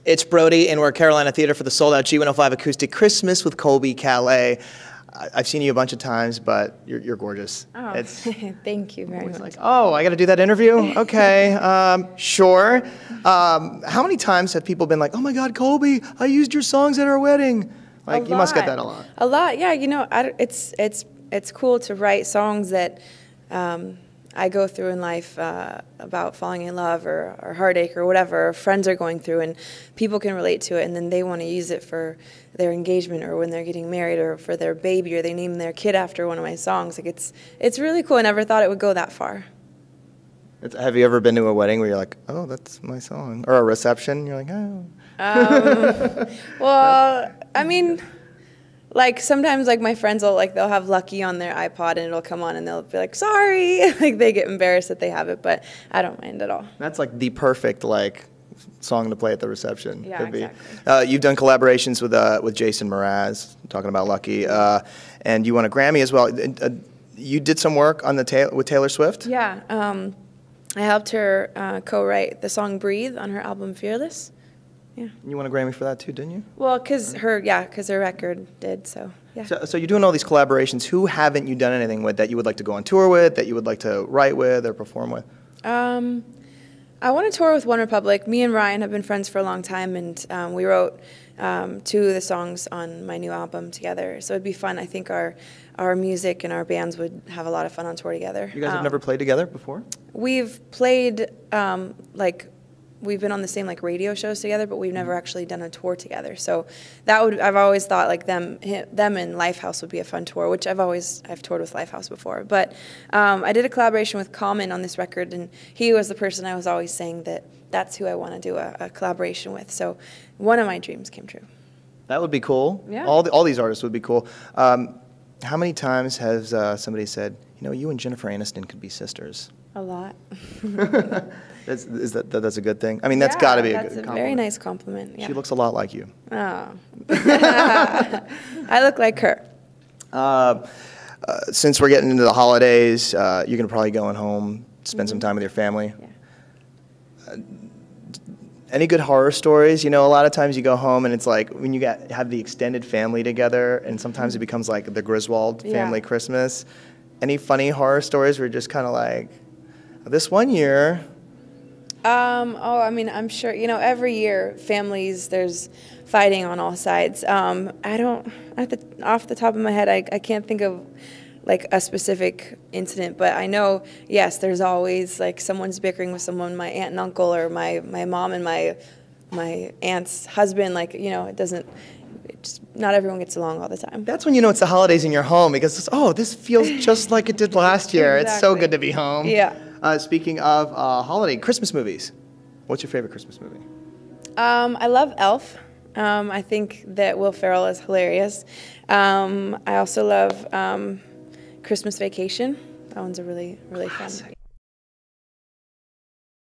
It's Brody, and we're at Carolina Theater for the sold-out G105 Acoustic Christmas with Colbie Caillat. I've seen you a bunch of times, but you're gorgeous. Oh, thank you very much. Like, oh, I got to do that interview? Okay, sure. How many times have people been like, oh my God, Colbie, I used your songs at our wedding? Like, you must get that a lot. A lot, yeah. You know, it's cool to write songs that I go through in life about falling in love or heartache or whatever friends are going through, and people can relate to it, and then they want to use it for their engagement or when they're getting married or for their baby, or they name their kid after one of my songs. Like it's really cool. I never thought it would go that far. Have you ever been to a wedding where you're like, oh, that's my song? Or a reception, you're like, oh. Well, I mean, like sometimes like my friends will they'll have Lucky on their iPod and it'll come on and they'll be like, sorry. Like they get embarrassed that they have it, but I don't mind at all. That's like the perfect song to play at the reception. Yeah, could be. exactly. You've done collaborations with Jason Mraz, talking about Lucky, and you won a Grammy as well. You did some work on with Taylor Swift? Yeah, I helped her co-write the song Breathe on her album Fearless. Yeah. You won a Grammy for that too, didn't you? Well, because her record did, so yeah. So you're doing all these collaborations. Who haven't you done anything with that you would like to go on tour with, that you would like to write with or perform with? I want to tour with One Republic. Me and Ryan have been friends for a long time, and we wrote 2 of the songs on my new album together. So it'd be fun. I think our music and our bands would have a lot of fun on tour together. You guys have never played together before? We've played we've been on the same radio shows together, but we've never actually done a tour together. So I've always thought them and Lifehouse would be a fun tour, which I've toured with Lifehouse before. But I did a collaboration with Common on this record, and he was the person I was always saying that's who I want to do a collaboration with. So one of my dreams came true. That would be cool. Yeah. All these artists would be cool. How many times has somebody said, you know, you and Jennifer Aniston could be sisters? A lot. That's a good thing? I mean, that's got to be a good compliment. That's a very nice compliment, yeah. She looks a lot like you. Oh. I look like her. Since we're getting into the holidays, you're going to probably going home, spend some time with your family. Yeah. Any good horror stories? You know, a lot of times you go home and it's like when you have the extended family together, and sometimes it becomes like the Griswold family Christmas. Any funny horror stories where you're just kind of like, this one year? I mean, I'm sure, you know, every year there's fighting on all sides. I don't, off the top of my head, I can't think of a specific incident, but I know, yes, there's always someone's bickering with someone, my aunt and uncle, or my mom and my aunt's husband. You know, not everyone gets along all the time. That's when you know it's the holidays in your home, because this feels just like it did last year. Exactly. It's so good to be home. Yeah. Speaking of holiday Christmas movies, what's your favorite Christmas movie? I love Elf. I think that Will Ferrell is hilarious. I also love Christmas Vacation. That one's a really fun.